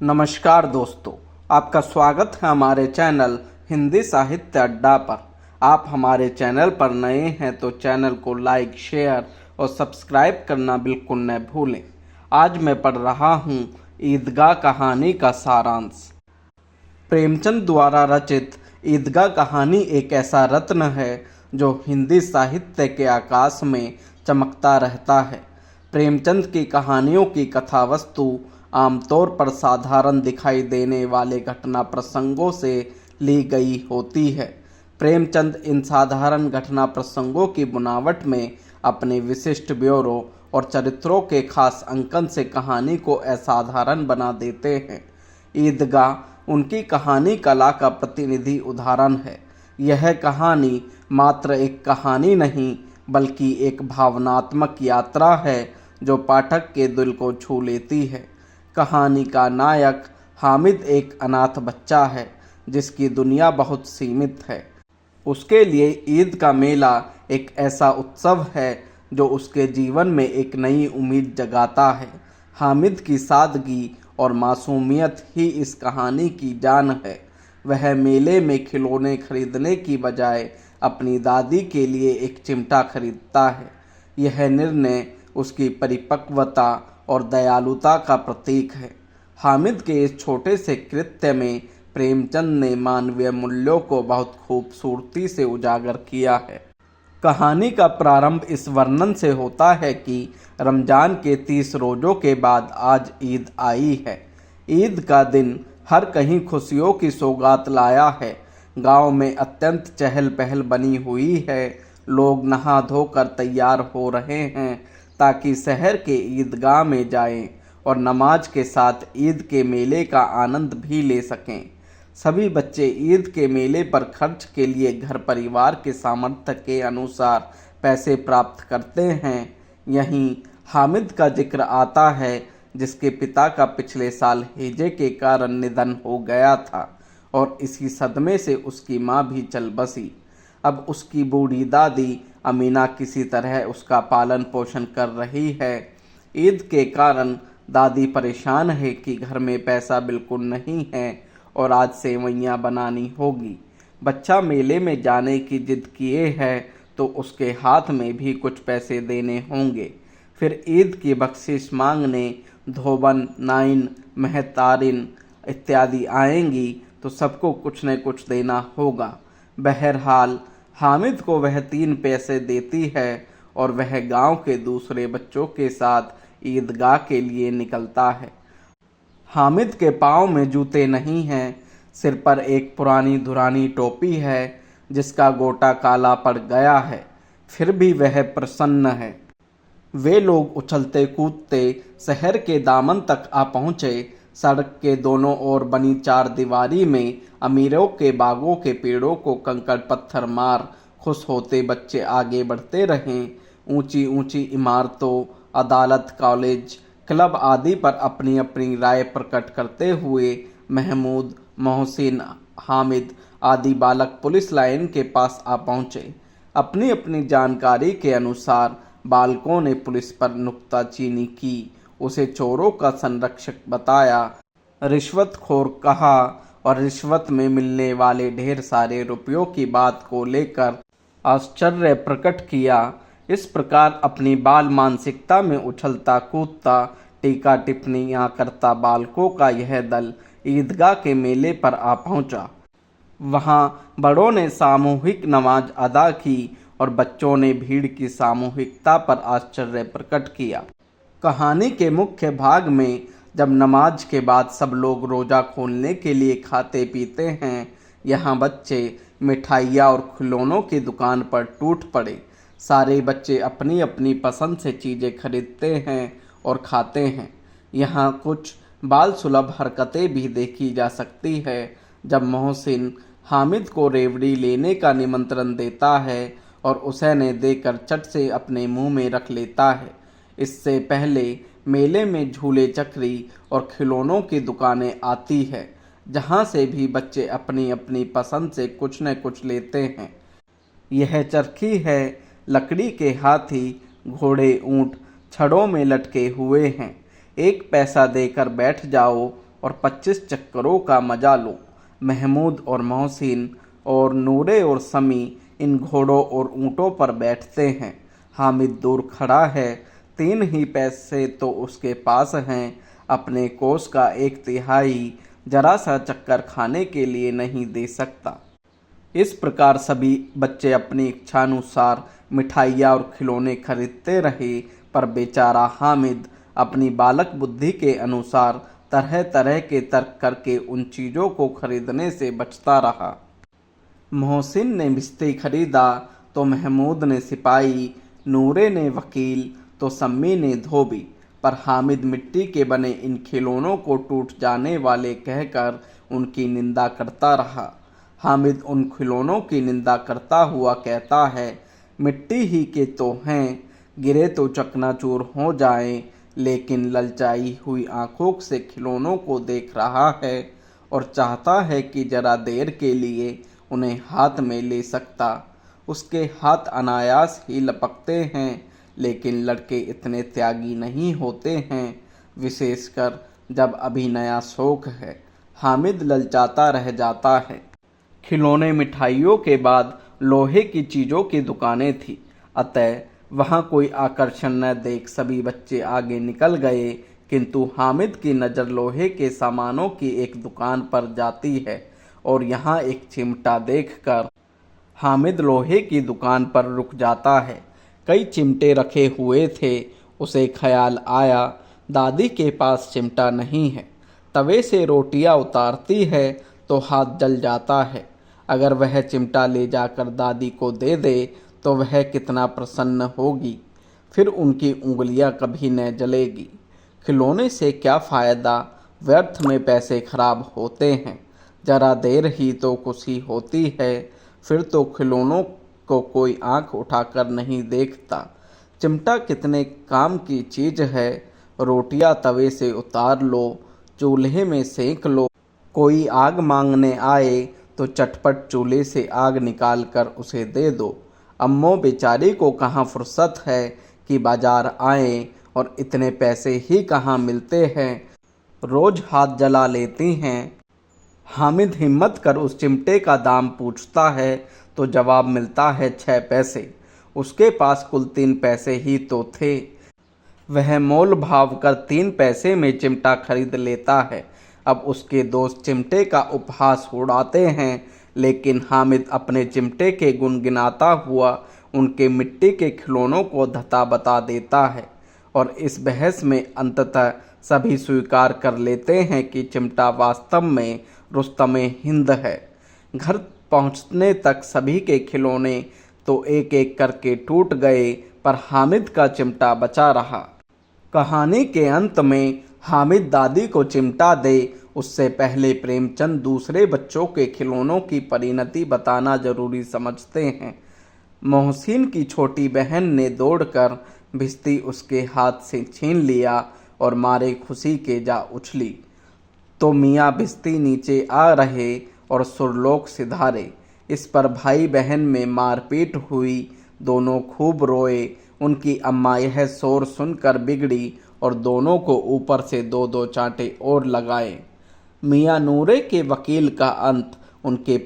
नमस्कार दोस्तों, आपका स्वागत है हमारे चैनल हिंदी साहित्य अड्डा पर। आप हमारे चैनल पर नए हैं तो चैनल को लाइक, शेयर और सब्सक्राइब करना बिल्कुल न भूलें। आज मैं पढ़ रहा हूँ ईदगाह कहानी का सारांश। प्रेमचंद द्वारा रचित ईदगाह कहानी एक ऐसा रत्न है जो हिंदी साहित्य के आकाश में चमकता रहता है। प्रेमचंद की कहानियों की कथा वस्तु आमतौर पर साधारण दिखाई देने वाले घटना प्रसंगों से ली गई होती है। प्रेमचंद इन साधारण घटना प्रसंगों की बुनावट में अपने विशिष्ट ब्योरों और चरित्रों के खास अंकन से कहानी को असाधारण बना देते हैं। ईदगाह उनकी कहानी कला का प्रतिनिधि उदाहरण है। यह कहानी मात्र एक कहानी नहीं बल्कि एक भावनात्मक यात्रा है जो पाठक के दिल को छू लेती है। कहानी का नायक हामिद एक अनाथ बच्चा है जिसकी दुनिया बहुत सीमित है। उसके लिए ईद का मेला एक ऐसा उत्सव है जो उसके जीवन में एक नई उम्मीद जगाता है। हामिद की सादगी और मासूमियत ही इस कहानी की जान है। वह मेले में खिलौने खरीदने की बजाय अपनी दादी के लिए एक चिमटा खरीदता है। यह निर्णय उसकी परिपक्वता और दयालुता का प्रतीक है। हामिद के इस छोटे से कृत्य में प्रेमचंद ने मानवीय मूल्यों को बहुत खूबसूरती से उजागर किया है। कहानी का प्रारंभ इस वर्णन से होता है कि रमजान के 30 रोज़ों के बाद आज ईद आई है। ईद का दिन हर कहीं खुशियों की सौगात लाया है। गांव में अत्यंत चहल पहल बनी हुई है। लोग नहा धोकर तैयार हो रहे हैं ताकि शहर के ईदगाह में जाएं और नमाज के साथ ईद के मेले का आनंद भी ले सकें। सभी बच्चे ईद के मेले पर खर्च के लिए घर परिवार के सामर्थ्य के अनुसार पैसे प्राप्त करते हैं। यहीं हामिद का जिक्र आता है जिसके पिता का पिछले साल हैजे के कारण निधन हो गया था और इसी सदमे से उसकी माँ भी चल बसी। अब उसकी बूढ़ी दादी अमीना किसी तरह उसका पालन पोषण कर रही है। ईद के कारण दादी परेशान है कि घर में पैसा बिल्कुल नहीं है और आज सेवइयाँ बनानी होगी। बच्चा मेले में जाने की जिद किए है तो उसके हाथ में भी कुछ पैसे देने होंगे। फिर ईद की बख्शिश मांगने धोबन, नाइन, महतारिन इत्यादि आएंगी तो सबको कुछ न कुछ देना होगा। बहरहाल हामिद को वह 3 पैसे देती है और वह गांव के दूसरे बच्चों के साथ ईदगाह के लिए निकलता है। हामिद के पाँव में जूते नहीं हैं, सिर पर एक पुरानी धुरानी टोपी है जिसका गोटा काला पड़ गया है, फिर भी वह प्रसन्न है। वे लोग उछलते कूदते शहर के दामन तक आ पहुँचे। सड़क के दोनों ओर बनी 4 दीवारी में अमीरों के बागों के पेड़ों को कंकड़ पत्थर मार खुश होते बच्चे आगे बढ़ते रहें। ऊंची ऊंची इमारतों, अदालत, कॉलेज, क्लब आदि पर अपनी अपनी राय प्रकट करते हुए महमूद, मोहसिन, हामिद आदि बालक पुलिस लाइन के पास आ पहुँचे। अपनी अपनी जानकारी के अनुसार बालकों ने पुलिस पर नुक्ताचीनी की, उसे चोरों का संरक्षक बताया, रिश्वतखोर कहा और रिश्वत में मिलने वाले ढेर सारे रुपयों की बात को लेकर आश्चर्य प्रकट किया। इस प्रकार अपनी बाल मानसिकता में उछलता कूदता टीका टिप्पणियाँ करता बालकों का यह दल ईदगाह के मेले पर आ पहुँचा। वहाँ बड़ों ने सामूहिक नमाज अदा की और बच्चों ने भीड़ की सामूहिकता पर आश्चर्य प्रकट किया। कहानी के मुख्य भाग में जब नमाज के बाद सब लोग रोज़ा खोलने के लिए खाते पीते हैं, यहाँ बच्चे मिठाइयाँ और खिलौनों की दुकान पर टूट पड़े। सारे बच्चे अपनी अपनी पसंद से चीज़ें खरीदते हैं और खाते हैं। यहाँ कुछ बाल सुलभ हरकतें भी देखी जा सकती है। जब मोहसिन हामिद को रेवड़ी लेने का निमंत्रण देता है और उसे ने देकर चट से अपने मुंह में रख लेता है। इससे पहले मेले में झूले चक्री और खिलौनों की दुकानें आती है जहां से भी बच्चे अपनी अपनी पसंद से कुछ न कुछ लेते हैं। यह चरखी है, लकड़ी के हाथी, घोड़े, ऊंट छड़ों में लटके हुए हैं। 1 पैसा देकर बैठ जाओ और 25 चक्करों का मजा लो। महमूद और मोहसिन और नूरे और समी इन घोड़ों और ऊँटों पर बैठते हैं। हामिद दूर खड़ा है, 3 ही पैसे तो उसके पास हैं, अपने कोष का 1/3 जरा सा चक्कर खाने के लिए नहीं दे सकता। इस प्रकार सभी बच्चे अपनी इच्छानुसार मिठाइयाँ और खिलौने खरीदते रहे, पर बेचारा हामिद अपनी बालक बुद्धि के अनुसार तरह तरह के तर्क करके उन चीज़ों को खरीदने से बचता रहा। मोहसिन ने भिश्ती खरीदा तो महमूद ने सिपाही, नूरे ने वकील तो सम्मी ने धोबी, पर हामिद मिट्टी के बने इन खिलौनों को टूट जाने वाले कहकर उनकी निंदा करता रहा। हामिद उन खिलौनों की निंदा करता हुआ कहता है, मिट्टी ही के तो हैं, गिरे तो चकनाचूर हो जाएं, लेकिन ललचाई हुई आंखों से खिलौनों को देख रहा है और चाहता है कि जरा देर के लिए उन्हें हाथ में ले सकता। उसके हाथ अनायास ही लपकते हैं, लेकिन लड़के इतने त्यागी नहीं होते हैं, विशेषकर जब अभी नया शौक है। हामिद ललचाता रह जाता है। खिलौने मिठाइयों के बाद लोहे की चीज़ों की दुकानें थी, अतः वहाँ कोई आकर्षण न देख सभी बच्चे आगे निकल गए, किंतु हामिद की नज़र लोहे के सामानों की एक दुकान पर जाती है और यहाँ एक चिमटा देखकर हामिद लोहे की दुकान पर रुक जाता है। कई चिमटे रखे हुए थे। उसे ख्याल आया, दादी के पास चिमटा नहीं है। तवे से रोटियां उतारती है तो हाथ जल जाता है। अगर वह चिमटा ले जाकर दादी को दे दे तो वह कितना प्रसन्न होगी, फिर उनकी उंगलियां कभी न जलेगी। खिलौने से क्या फ़ायदा, व्यर्थ में पैसे खराब होते हैं। जरा देर ही तो खुशी होती है, फिर तो खिलौनों को कोई आंख उठाकर नहीं देखता। चिमटा कितने काम की चीज़ है। रोटियां तवे से उतार लो, चूल्हे में सेंक लो। कोई आग मांगने आए तो चटपट चूल्हे से आग निकाल कर उसे दे दो। अम्मो बेचारी को कहाँ फुर्सत है कि बाजार आए, और इतने पैसे ही कहाँ मिलते हैं, रोज हाथ जला लेती हैं। हामिद हिम्मत कर उस चिमटे का दाम पूछता है तो जवाब मिलता है 6 पैसे। उसके पास कुल 3 पैसे ही तो थे। वह मोल भाव कर 3 पैसे में चिमटा खरीद लेता है। अब उसके दोस्त चिमटे का उपहास उड़ाते हैं, लेकिन हामिद अपने चिमटे के गुण गिनाता हुआ उनके मिट्टी के खिलौनों को धता बता देता है, और इस बहस में अंततः सभी स्वीकार कर लेते हैं कि चिमटा वास्तव में रुस्तमे हिंद है। घर पहुंचने तक सभी के खिलौने तो एक एक करके टूट गए, पर हामिद का चिमटा बचा रहा। कहानी के अंत में हामिद दादी को चिमटा दे, उससे पहले प्रेमचंद दूसरे बच्चों के खिलौनों की परिणति बताना जरूरी समझते हैं। मोहसिन की छोटी बहन ने दौड़कर भिश्ती उसके हाथ से छीन लिया और मारे खुशी के जा उछली, तो मियाँ भिश्ती नीचे आ रहे और सुरलोक सिधारे। इस पर भाई बहन में मारपीट हुई, दोनों खूब रोए। उनकी अम्मा यह शोर सुनकर बिगड़ी और दोनों को ऊपर से 2-2 चांटे और लगाए। मियाँ नूरे के वकील का अंत उनके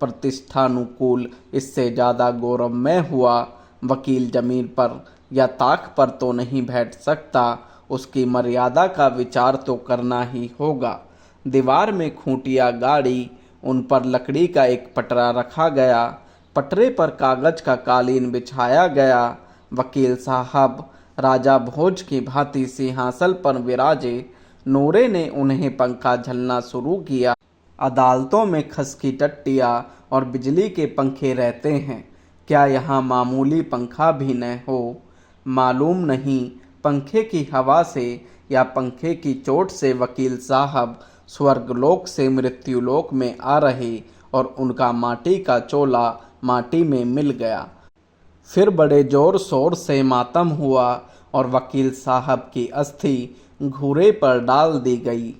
प्रतिष्ठानुकूल इससे ज़्यादा गौरवमय हुआ। वकील जमीन पर या ताक पर तो नहीं बैठ सकता, उसकी मर्यादा का विचार तो करना ही होगा। दीवार में खूंटियाँ गाड़ी, उन पर लकड़ी का एक पटरा रखा गया, पटरे पर कागज का कालीन बिछाया गया। वकील साहब राजा भोज की भांति सिंहासन पर विराजे। नूरे ने उन्हें पंखा झलना शुरू किया। अदालतों में खस की टट्टियाँ और बिजली के पंखे रहते हैं, क्या यहाँ मामूली पंखा भी न हो? मालूम नहीं, पंखे की हवा से या पंखे की चोट से वकील साहब स्वर्गलोक से मृत्युलोक में आ रहे और उनका माटी का चोला माटी में मिल गया। फिर बड़े जोर शोर से मातम हुआ और वकील साहब की अस्थि घूरे पर डाल दी गई।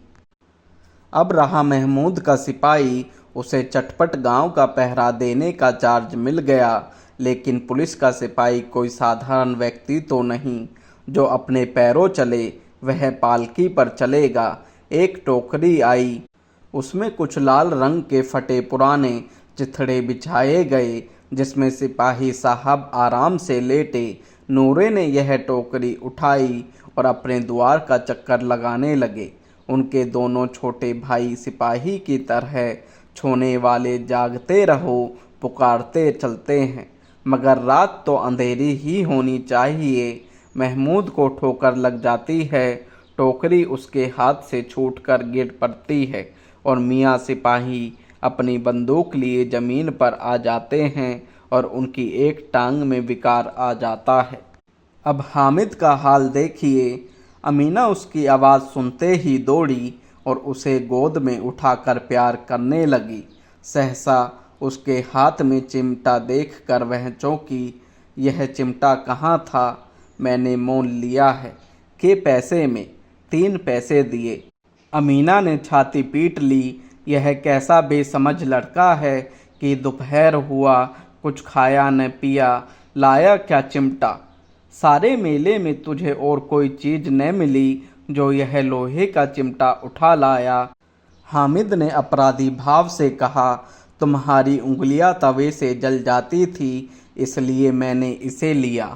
अब रहा महमूद का सिपाही, उसे चटपट गांव का पहरा देने का चार्ज मिल गया। लेकिन पुलिस का सिपाही कोई साधारण व्यक्ति तो नहीं जो अपने पैरों चले, वह पालकी पर चलेगा। एक टोकरी आई। उसमें कुछ लाल रंग के फटे पुराने चिथड़े बिछाए गए, जिसमें सिपाही साहब आराम से लेटे। नूरे ने यह टोकरी उठाई और अपने द्वार का चक्कर लगाने लगे। उनके दोनों छोटे भाई सिपाही की तरह छोने वाले जागते रहो पुकारते चलते हैं, मगर रात तो अंधेरी ही होनी चाहिए। महमूद को ठोकर लग जाती है, टोकरी उसके हाथ से छूटकर गिर पड़ती है और मियाँ सिपाही अपनी बंदूक लिए ज़मीन पर आ जाते हैं और उनकी एक टांग में विकार आ जाता है। अब हामिद का हाल देखिए। अमीना उसकी आवाज़ सुनते ही दौड़ी और उसे गोद में उठाकर प्यार करने लगी। सहसा उसके हाथ में चिमटा देखकर वह चौंकी। यह चिमटा कहाँ था? मैंने मोल लिया है। के पैसे में? 3 पैसे दिए। अमीना ने छाती पीट ली। यह कैसा बेसमझ लड़का है कि दोपहर हुआ, कुछ खाया न पिया, लाया क्या चिमटा? सारे मेले में तुझे और कोई चीज़ न मिली जो यह लोहे का चिमटा उठा लाया। हामिद ने अपराधी भाव से कहा, तुम्हारी उंगलियां तवे से जल जाती थी, इसलिए मैंने इसे लिया।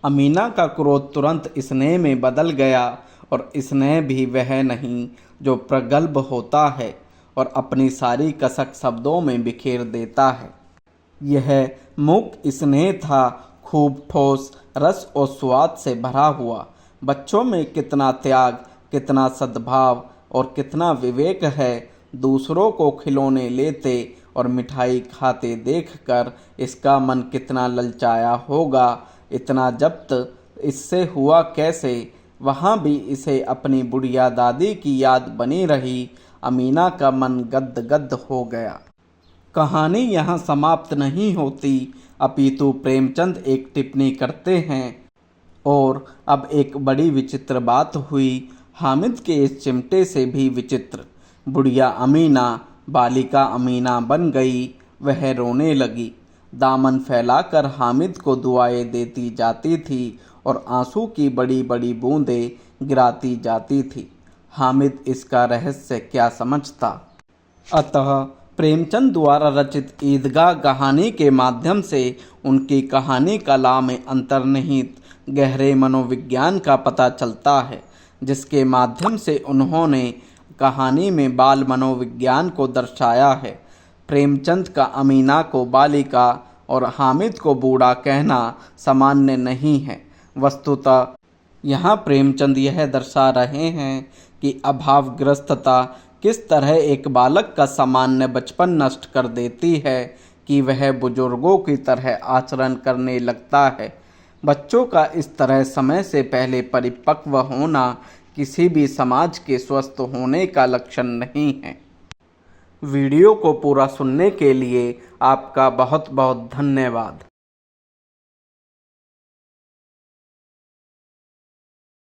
अमीना का क्रोध तुरंत स्नेह में बदल गया, और स्नेह भी वह नहीं जो प्रगल्भ होता है और अपनी सारी कसक शब्दों में बिखेर देता है। यह मूक स्नेह था, खूब ठोस, रस और स्वाद से भरा हुआ। बच्चों में कितना त्याग, कितना सद्भाव और कितना विवेक है। दूसरों को खिलौने लेते और मिठाई खाते देखकर इसका मन कितना ललचाया होगा। इतना जब्त इससे हुआ कैसे? वहाँ भी इसे अपनी बुढ़िया दादी की याद बनी रही। अमीना का मन गद हो गया। कहानी यहाँ समाप्त नहीं होती, अपितु प्रेमचंद एक टिप्पणी करते हैं। और अब एक बड़ी विचित्र बात हुई, हामिद के इस चिमटे से भी विचित्र। बुढ़िया अमीना बालिका अमीना बन गई। वह रोने लगी, दामन फैलाकर हामिद को दुआएं देती जाती थी और आंसू की बड़ी बड़ी बूंदें गिराती जाती थी। हामिद इसका रहस्य क्या समझता? अतः प्रेमचंद द्वारा रचित ईदगाह कहानी के माध्यम से उनकी कहानी कला में अंतर्निहित गहरे मनोविज्ञान का पता चलता है, जिसके माध्यम से उन्होंने कहानी में बाल मनोविज्ञान को दर्शाया है। प्रेमचंद का अमीना को बालिका और हामिद को बूढ़ा कहना सामान्य नहीं है। वस्तुतः यहाँ प्रेमचंद यह दर्शा रहे हैं कि अभावग्रस्तता किस तरह एक बालक का सामान्य बचपन नष्ट कर देती है कि वह बुजुर्गों की तरह आचरण करने लगता है। बच्चों का इस तरह समय से पहले परिपक्व होना किसी भी समाज के स्वस्थ होने का लक्षण नहीं है। वीडियो को पूरा सुनने के लिए आपका बहुत बहुत धन्यवाद।